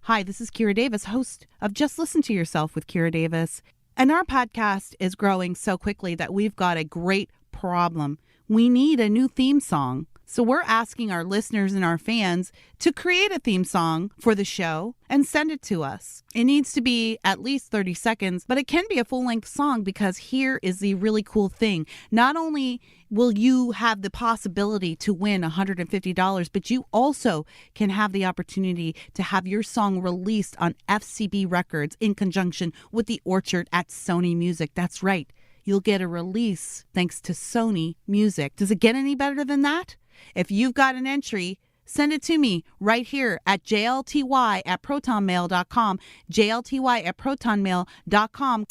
Hi, this is Kira Davis, host of Just Listen to Yourself with Kira Davis. And our podcast is growing so quickly that we've got a great problem. We need a new theme song. So we're asking our listeners and our fans to create a theme song for the show and send it to us. It needs to be at least 30 seconds, but it can be a full-length song because here is the really cool thing. Not only will you have the possibility to win $150, but you also can have the opportunity to have your song released on FCB Records in conjunction with The Orchard at Sony Music. That's right. You'll get a release thanks to Sony Music. Does it get any better than that? If you've got an entry, send it to me right here at JLTY@protonmail.com, JLTY@protonmail.com.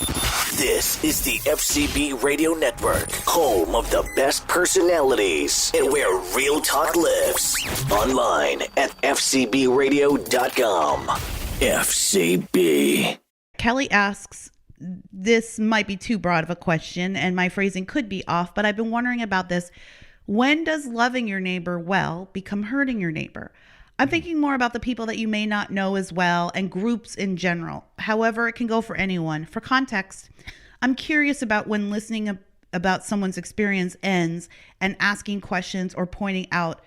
This is the FCB Radio Network, home of the best personalities and where real talk lives. Online at fcbradio.com. FCB. Kelly asks, this might be too broad of a question and my phrasing could be off, but I've been wondering about this. When does loving your neighbor well become hurting your neighbor? I'm thinking more about the people that you may not know as well and groups in general. However, it can go for anyone. For context, I'm curious about when listening about someone's experience ends and asking questions or pointing out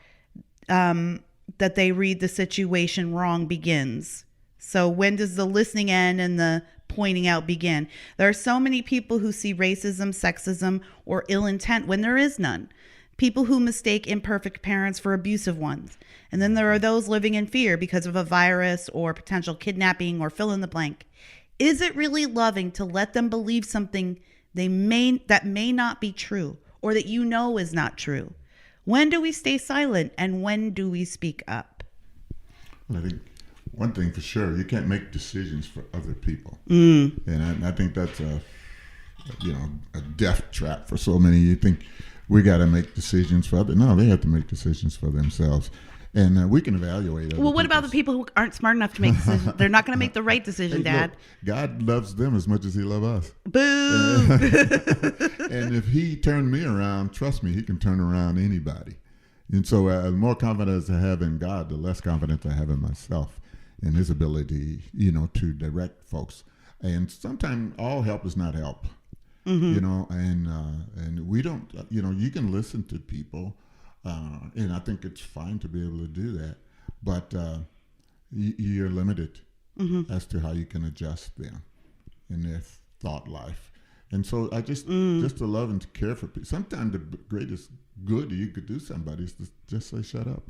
that they read the situation wrong begins. So when does the listening end and the pointing out begin? There are so many people who see racism, sexism, or ill intent when there is none. People who mistake imperfect parents for abusive ones. And then there are those living in fear because of a virus or potential kidnapping or fill in the blank. Is it really loving to let them believe something that may not be true or that you know is not true? When do we stay silent and when do we speak up? Well, I think one thing for sure, you can't make decisions for other people. And I think that's a death trap for so many. You think we got to make decisions for others. No, they have to make decisions for themselves. And we can evaluate other Well, what about the people who aren't smart enough to make decisions? They're not going to make the right decision, Dad. Look, God loves them as much as he loves us. Boo! And if he turned me around, trust me, he can turn around anybody. And so the more confidence I have in God, the less confidence I have in myself and his ability, to direct folks. And sometimes all help is not help. And we don't, you can listen to people, and I think it's fine to be able to do that, but you're limited as to how you can adjust them in their thought life. And so I just to love and to care for people. Sometimes the greatest good you could do somebody is to just say, shut up.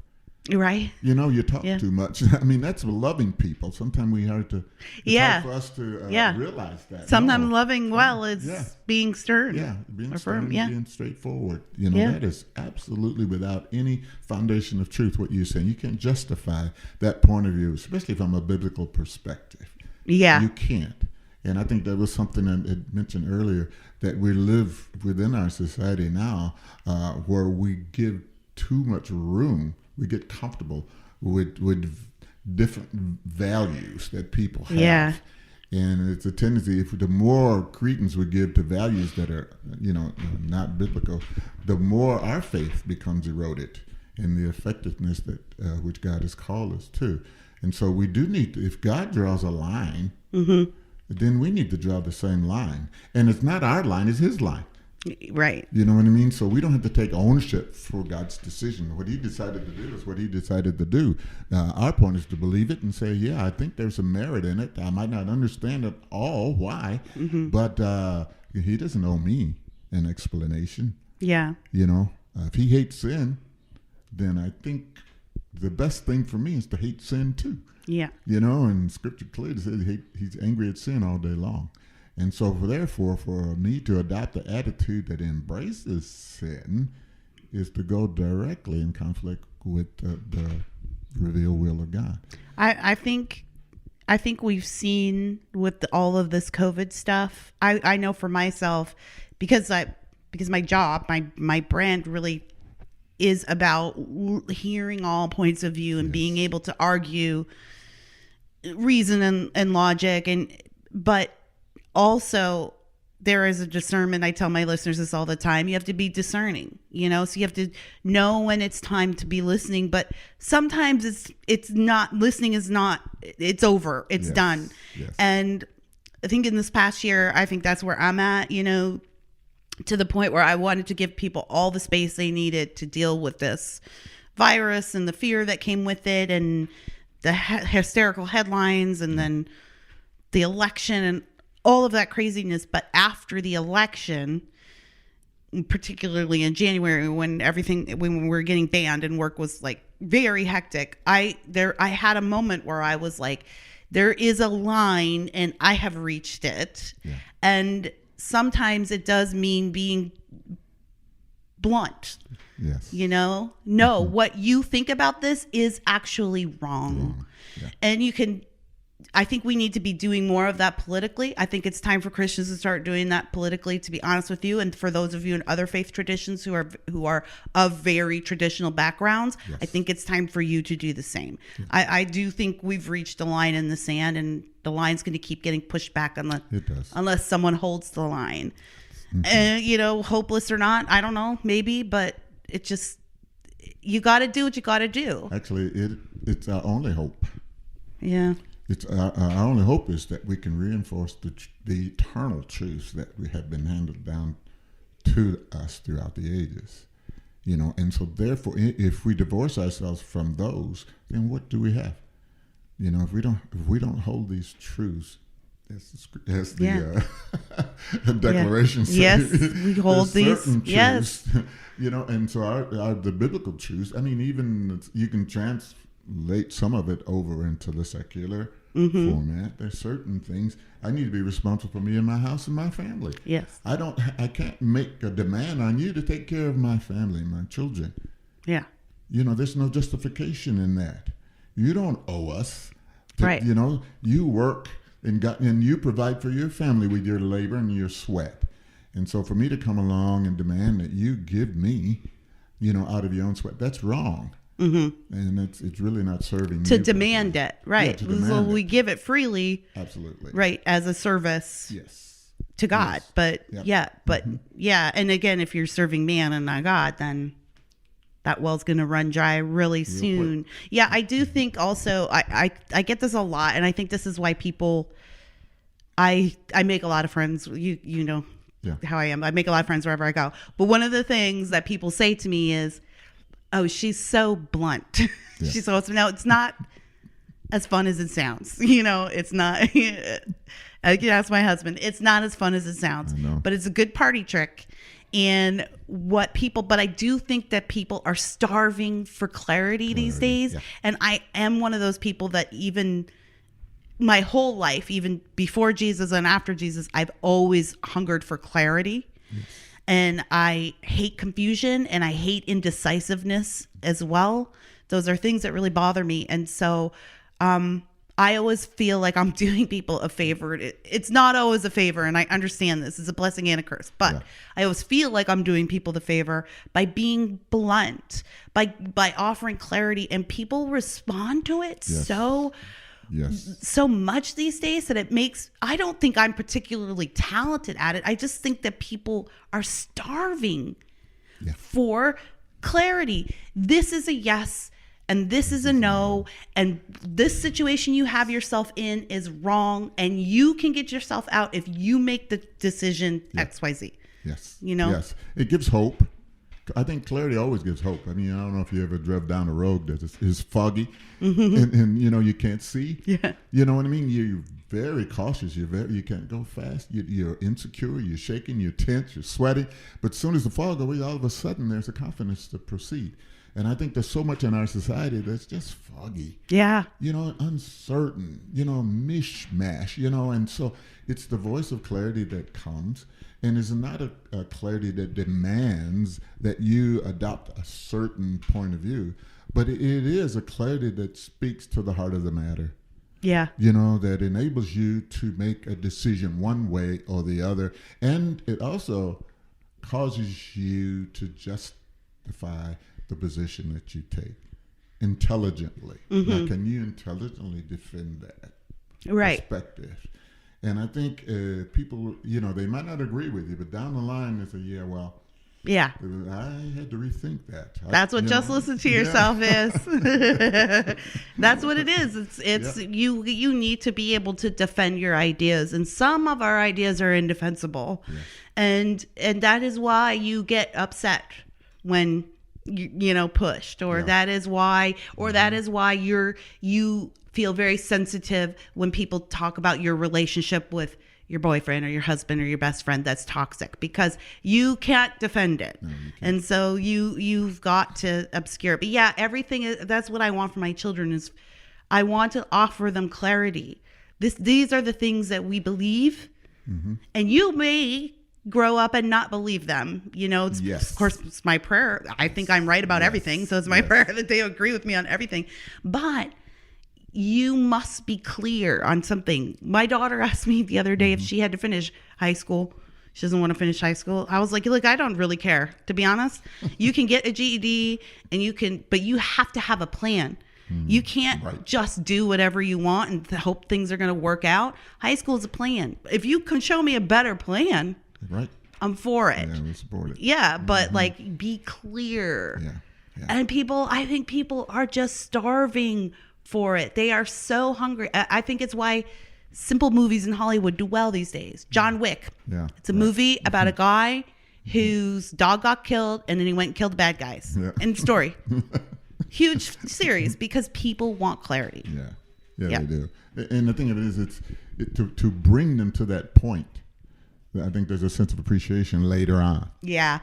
Right. You talk too much. I mean, that's loving people. Sometimes we have to, it's hard for us to realize that. Sometimes loving well is being stern. Yeah, being or stern, firm. Yeah. being straightforward. That is absolutely without any foundation of truth what you're saying. You can't justify that point of view, especially from a biblical perspective. Yeah. You can't. And I think that was something I had mentioned earlier, that we live within our society now where we give too much room. We get comfortable with different values that people have. Yeah. And it's a tendency, if the more credence we give to values that are, not biblical, the more our faith becomes eroded in the effectiveness that which God has called us to. And so we do need to, if God draws a line, then we need to draw the same line. And it's not our line, it's his line. Right. You know what I mean? So we don't have to take ownership for God's decision. What he decided to do is what he decided to do. Our point is to believe it and say, I think there's some merit in it. I might not understand at all why, but he doesn't owe me an explanation. Yeah. If he hates sin, then I think the best thing for me is to hate sin too. Yeah. And scripture clearly says he's angry at sin all day long. And so therefore, for me to adopt the attitude that embraces sin is to go directly in conflict with the revealed will of God. I think we've seen with all of this COVID stuff, I know for myself, because my job, my brand really is about hearing all points of view and being able to argue reason and logic, but also there is a discernment. I tell my listeners this all the time. You have to be discerning, so you have to know when it's time to be listening. But sometimes it's not, listening is not, it's over. It's done. Yes. And I think in this past year, I think that's where I'm at, to the point where I wanted to give people all the space they needed to deal with this virus and the fear that came with it and the hysterical headlines and then the election and all of that craziness. But after the election, particularly in January when we were getting banned and work was like very hectic, I had a moment where I was like, there is a line and I have reached it. Yeah. And sometimes it does mean being blunt. Yes. No, what you think about this is actually wrong. Yeah. And I think we need to be doing more of that politically. I think it's time for Christians to start doing that politically, to be honest with you. And for those of you in other faith traditions who are of very traditional backgrounds, yes. I think it's time for you to do the same. Yeah. I do think we've reached a line in the sand, and the line's going to keep getting pushed back unless someone holds the line. Mm-hmm. Hopeless or not, I don't know, maybe, but it just, you got to do what you got to do. Actually, it's our only hope. Yeah. It's our only hope is that we can reinforce the eternal truths that we have been handed down to us throughout the ages, and so therefore, if we divorce ourselves from those, then what do we have? If we don't hold these truths, as the declaration says, yes, we hold these truths, yes, and so the biblical truths. I mean, even you can translate some of it over into the secular format. There's certain things I need to be responsible for me and my house and my family. Yes. I can't make a demand on you to take care of my family and my children. Yeah. There's no justification in that. You don't owe us. Right. You work and you provide for your family with your labor and your sweat. And so for me to come along and demand that you give me, out of your own sweat, that's wrong. Mm-hmm. And it's really not serving to you demand it, right? Yeah, to demand we give it freely, absolutely, right, as a service, yes, to God. Yes. But yep. And again, if you're serving man and not God, then that well's going to run dry really soon. Quick. Yeah, I do think also I get this a lot, and I think this is why people. I make a lot of friends. You know how I am. I make a lot of friends wherever I go. But one of the things that people say to me is, "Oh, she's so blunt." Yeah. She's so, no, it's not as fun as it sounds. It's not. I can ask my husband. It's not as fun as it sounds, but it's a good party trick. And but I do think that people are starving for clarity these days. Yeah. And I am one of those people that even my whole life, even before Jesus and after Jesus, I've always hungered for clarity. Yes. And I hate confusion and I hate indecisiveness as well. Those are things that really bother me. And so I always feel like I'm doing people a favor. It's not always a favor, and I understand this is a blessing and a curse. But I always feel like I'm doing people the favor by being blunt, by offering clarity, and people respond to it so much these days that it makes. I don't think I'm particularly talented at it. I just think that people are starving for clarity. This is a yes. And this is a no, and this situation you have yourself in is wrong, and you can get yourself out if you make the decision XYZ. Yes. Yes. It gives hope. I think clarity always gives hope. I mean, I don't know if you ever drove down a road that is foggy and you can't see. Yeah. You know what I mean? You're very cautious. You can't go fast. You're insecure. You're shaking. You're tense. You're sweating. But as soon as the fog goes away, all of a sudden there's a confidence to proceed. And I think there's so much in our society that's just foggy. Yeah. Uncertain, mishmash, and so it's the voice of clarity that comes, and it's not a clarity that demands that you adopt a certain point of view, but it is a clarity that speaks to the heart of the matter. Yeah. That enables you to make a decision one way or the other. And it also causes you to justify the position that you take intelligently. Now, can you intelligently defend that perspective? And I think people, they might not agree with you, but down the line they say, yeah, well, Yeah. I had to rethink that. That's what just listen to yourself is. That's what it is. It's you need to be able to defend your ideas, and some of our ideas are indefensible. Yes. And that is why you get upset when you pushed, or that is why you feel very sensitive when people talk about your relationship with your boyfriend or your husband or your best friend that's toxic, because you can't defend it. No, and so you've got to obscure it. But yeah, that's what I want for my children, is I want to offer them clarity. These are the things that we believe, and you may grow up and not believe them. Of course, it's my prayer. I think I'm right about everything. So it's my prayer that they agree with me on everything. But you must be clear on something. My daughter asked me the other day if she had to finish high school. She doesn't want to finish high school. I was like, look, I don't really care, to be honest. You can get a GED but you have to have a plan. You can't just do whatever you want and hope things are going to work out. High school is a plan. If you can show me a better plan, I'm for it. Yeah, we support it. Yeah, but be clear. Yeah. And I think people are just starving for it. They are so hungry. I think it's why simple movies in Hollywood do well these days. John Wick. Yeah. It's a movie about a guy whose dog got killed, and then he went and killed the bad guys. Yeah. End story. Huge series, because people want clarity. Yeah, they do. And the thing of it is, to bring them to that point, I think there's a sense of appreciation later on. Yeah.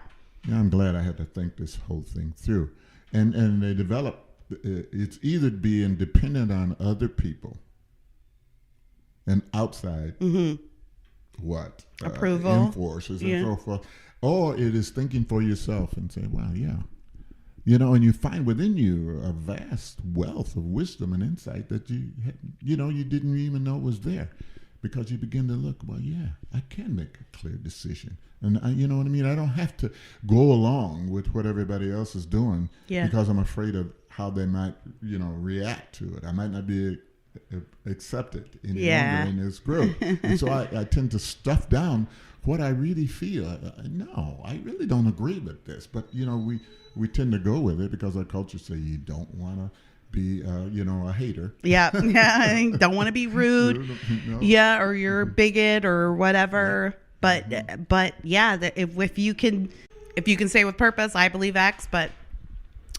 I'm glad I had to think this whole thing through. And they develop, it's either being dependent on other people and outside approval enforcers and so forth, or it is thinking for yourself and say, wow, and you find within you a vast wealth of wisdom and insight that you didn't even know was there, because you begin to look, I can make a clear decision. And you know what I mean? I don't have to go along with what everybody else is doing because I'm afraid of how they might, react to it. I might not be accepted any longer in this group. And so I tend to stuff down what I really feel. No, I really don't agree with this. But, we tend to go with it because our culture say you don't want to be, a hater. Yeah. Don't want to be rude. Yeah, or you're a bigot or whatever. But if you can say with purpose, I believe X, but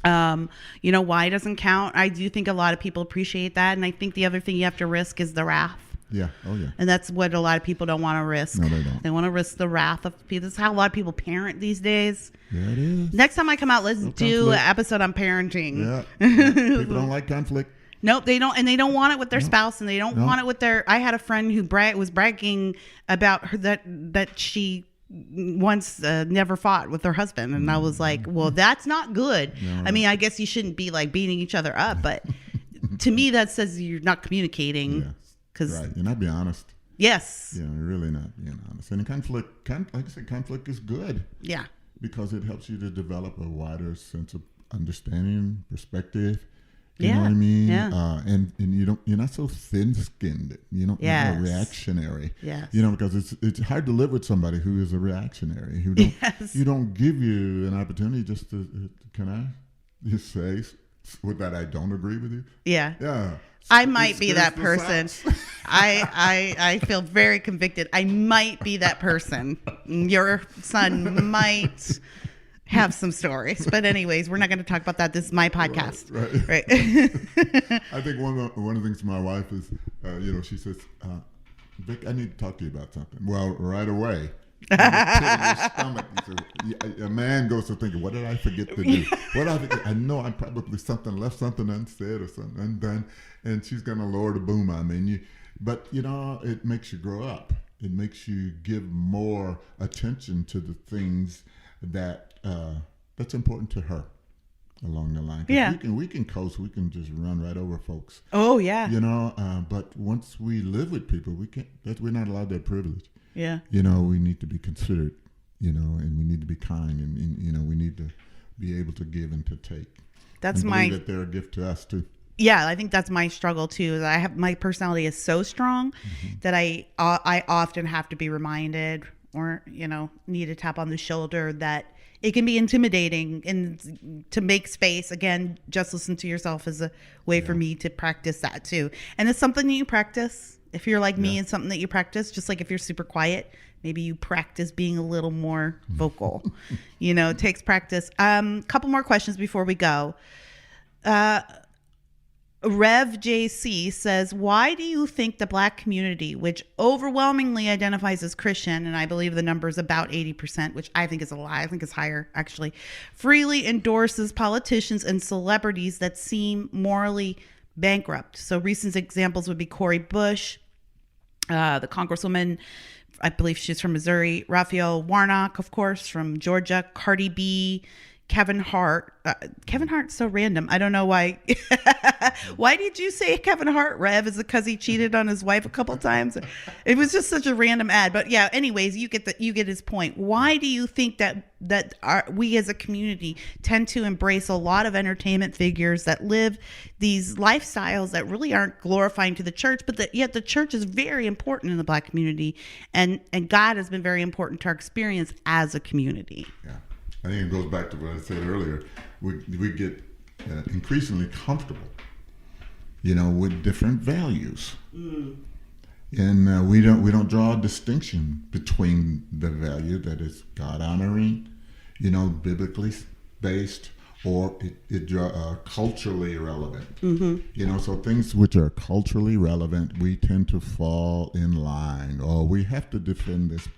Y doesn't count. I do think a lot of people appreciate that, and I think the other thing you have to risk is the wrath. Yeah. Oh yeah. And that's what a lot of people don't want to risk. No, they don't. They want to risk the wrath of people. This is how a lot of people parent these days. Yeah, it is. Next time I come out, let's do an episode on parenting. Yeah. People don't like conflict. Nope, they don't, and they don't want it with their spouse, and they don't want it with their. I had a friend who was bragging about her that she once never fought with her husband, and I was like, well, that's not good. No. I mean, I guess you shouldn't be like beating each other up, but to me, that says you're not communicating. Yeah. You're not being honest. Yes. You're really not being honest. And conflict, like I said, conflict is good. Yeah. Because it helps you to develop a wider sense of understanding, perspective. You know what I mean? Yeah. And you're not so thin-skinned. You're not reactionary. Yes. Because it's hard to live with somebody who is a reactionary, who don't give you an opportunity just to, can I just say that I don't agree with you? Yeah. Yeah. I might be that person. I feel very convicted. I might be that person. Your son might have some stories, but anyways, we're not going to talk about that. This is my podcast. Right. I think one of the things my wife is, she says, Vic, I need to talk to you about something. Well, right away. Stomach, a man goes to thinking, what did I forget to do? I know I probably left something unsaid or something undone, and she's going to lower the boom on me. But it makes you grow up. It makes you give more attention to the things that's important to her along the line. Yeah, we can coast. We can just run right over folks. Oh yeah. But once we live with people, we can't. We're not allowed that privilege. Yeah. We need to be considerate, and we need to be kind, and we need to be able to give and to take. That's that they're a gift to us too. Yeah, I think that's my struggle too. Is my personality is so strong that I often have to be reminded, or need a tap on the shoulder, that it can be intimidating, and to make space. Again, just listen to yourself is a way for me to practice that too. And it's something that you practice. If you're like me, it's something that you practice. Just like if you're super quiet, maybe you practice being a little more vocal. It takes practice. Couple more questions before we go. Rev JC says, why do you think the Black community, which overwhelmingly identifies as Christian, and I believe the number is about 80%, which I think is a lie, I think it's higher actually, freely endorses politicians and celebrities that seem morally bankrupt? So recent examples would be Cori Bush, the Congresswoman, I believe she's from Missouri, Raphael Warnock, of course, from Georgia, Cardi B, Kevin Hart. Kevin Hart's so random. I don't know why. Why did you say Kevin Hart, Rev? Is it because he cheated on his wife a couple times? It was just such a random ad. But yeah, anyways, you get his point. Why do you think that we as a community tend to embrace a lot of entertainment figures that live these lifestyles that really aren't glorifying to the church, but yet the church is very important in the Black community, and God has been very important to our experience as a community? Yeah. I think it goes back to what I said earlier. We get increasingly comfortable, with different values, and we don't draw a distinction between the value that is God honoring, biblically based, or culturally relevant. So things which are culturally relevant, we tend to fall in line, or we have to defend this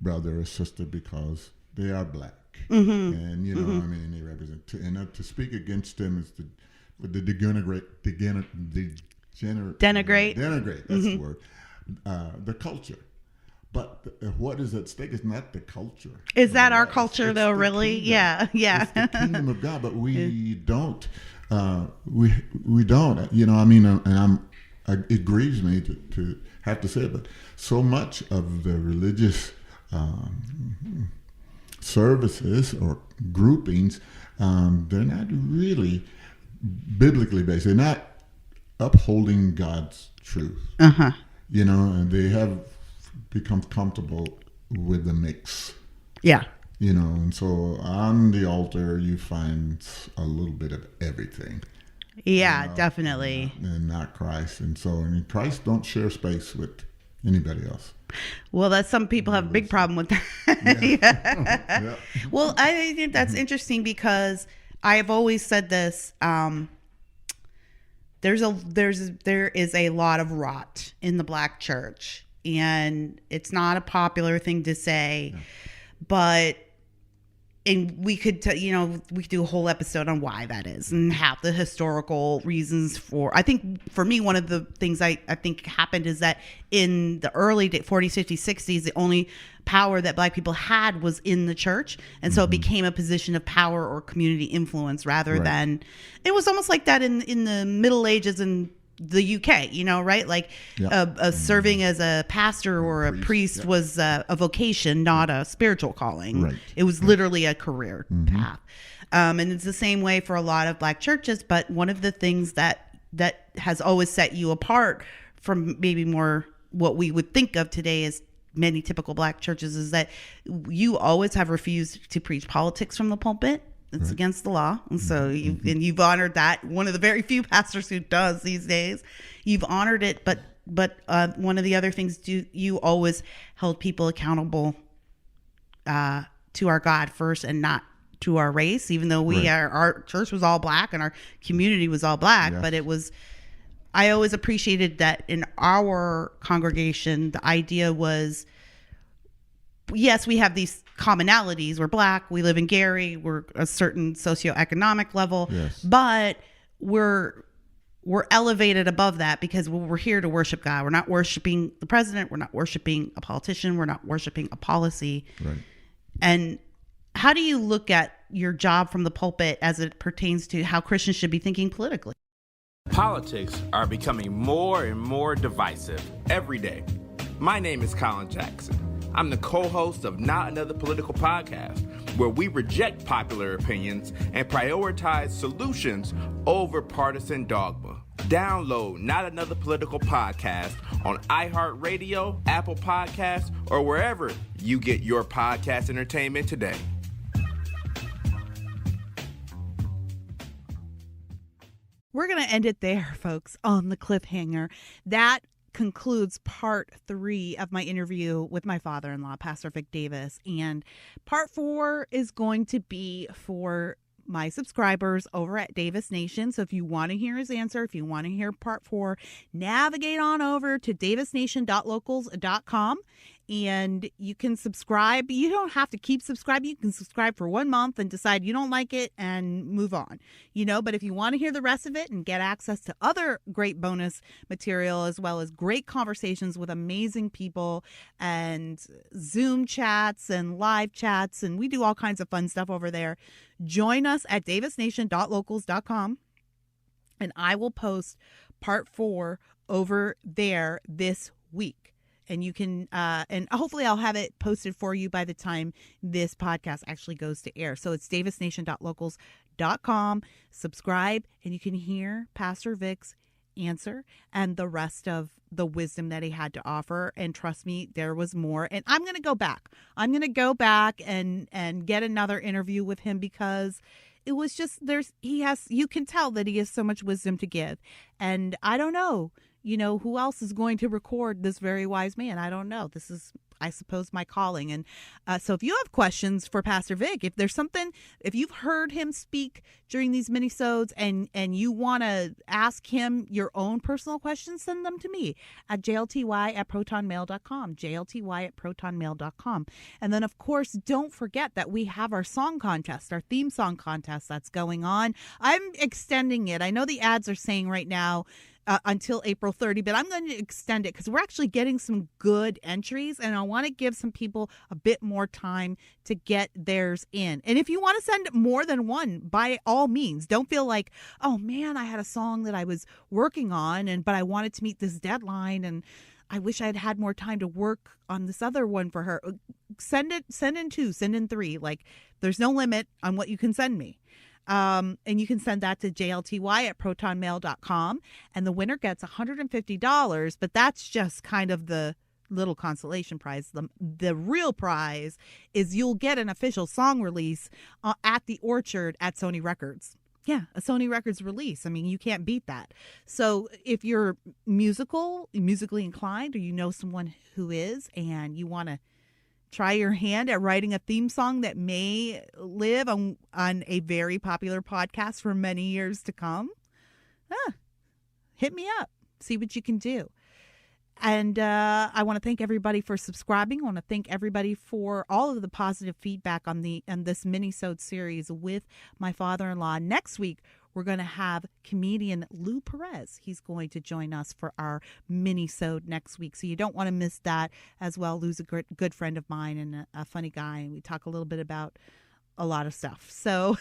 brother or sister because they are Black. And they represent, to speak against them is to denigrate. That's the word. The culture, but what is at stake is not the culture. Is that our culture, though? Really? Kingdom. Yeah. It's the kingdom of God, but we don't. We don't. And it grieves me to have to say it, but so much of the religious services or groupings, they're not really biblically based. They're not upholding God's truth. And they have become comfortable with the mix. Yeah. And so on the altar you find a little bit of everything. Yeah, definitely. And not Christ. And so Christ don't share space with anybody else. Well, some people have a big problem with that. Yeah. Well, I think that's interesting because I have always said this. There is a lot of rot in the Black church, and it's not a popular thing to say, but. And we could, we could do a whole episode on why that is and have the historical reasons for. I think for me, one of the things I think happened is that in the early 40s, 50s, 60s, the only power that Black people had was in the church. And so it became a position of power or community influence rather than, it was almost like that in the Middle Ages and the UK, right? Like serving as a pastor or a priest was a vocation, not a spiritual calling. Right. It was literally a career path. And it's the same way for a lot of Black churches. But one of the things that has always set you apart from maybe more what we would think of today as many typical Black churches is that you always have refused to preach politics from the pulpit. It's against the law. And so you've honored that. One of the very few pastors who does these days. You've honored it. But one of the other things, you always held people accountable to our God first and not to our race, even though our church was all Black and our community was all Black. Yes. But I always appreciated that in our congregation, the idea was, yes, we have these commonalities. We're Black. We live in Gary. We're a certain socioeconomic level, but we're elevated above that because we're here to worship God. We're not worshiping the president. We're not worshiping a politician. We're not worshiping a policy. Right. And how do you look at your job from the pulpit as it pertains to how Christians should be thinking politically? Politics are becoming more and more divisive every day. My name is Colin Jackson. I'm the co-host of Not Another Political Podcast, where we reject popular opinions and prioritize solutions over partisan dogma. Download Not Another Political Podcast on iHeartRadio, Apple Podcasts, or wherever you get your podcast entertainment today. We're going to end it there, folks, on the cliffhanger. That concludes part 3 of my interview with my father-in-law, Pastor Vic Davis. And part 4 is going to be for my subscribers over at Davis Nation. So if you want to hear his answer, if you want to hear part 4, navigate on over to davisnation.locals.com and you can subscribe. You don't have to keep subscribing. You can subscribe for 1 month and decide you don't like it and move on, but if you want to hear the rest of it and get access to other great bonus material, as well as great conversations with amazing people and Zoom chats and live chats, and we do all kinds of fun stuff over there, join us at davisnation.locals.com and I will post part 4 over there this week. And you can, and hopefully I'll have it posted for you by the time this podcast actually goes to air. So it's davisnation.locals.com. Subscribe, and you can hear Pastor Vic's answer and the rest of the wisdom that he had to offer. And trust me, there was more. And I'm going to go back. I'm going to go back and get another interview with him, because it was just, you can tell that he has so much wisdom to give. And I don't know. Who else is going to record this very wise man? I don't know. This is, I suppose, my calling. And so if you have questions for Pastor Vic, if there's something, if you've heard him speak during these minisodes and you want to ask him your own personal questions, send them to me at JLTY@protonmail.com, JLTY@protonmail.com. And then, of course, don't forget that we have our song contest, our theme song contest that's going on. I'm extending it. I know the ads are saying right now, until April 30, but I'm going to extend it because we're actually getting some good entries, and I want to give some people a bit more time to get theirs in. And if you want to send more than one, by all means, don't feel like, oh man, I had a song that I was working on, but I wanted to meet this deadline, and I wish I'd had more time to work on this other one for her. Send in 2, send in 3. Like, there's no limit on what you can send me. And you can send that to JLTY@protonmail.com, and the winner gets $150, but that's just kind of the little consolation prize. The real prize is you'll get an official song release at the Orchard at Sony Records. Yeah, a Sony Records release. I mean, you can't beat that. So if you're musically inclined, or you know someone who is, and you want to try your hand at writing a theme song that may live on a very popular podcast for many years to come, hit me up. See what you can do. And I want to thank everybody for subscribing. I want to thank everybody for all of the positive feedback on this mini-sode series with my father-in-law. Next week, we're going to have comedian Lou Perez. He's going to join us for our mini-sode next week. So you don't want to miss that as well. Lou's a good friend of mine and a funny guy. And we talk a little bit about a lot of stuff. So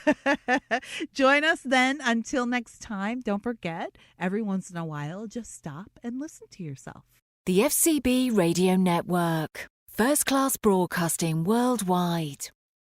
join us then. Until next time, don't forget, every once in a while, just stop and listen to yourself. The FCB Radio Network. First class broadcasting worldwide.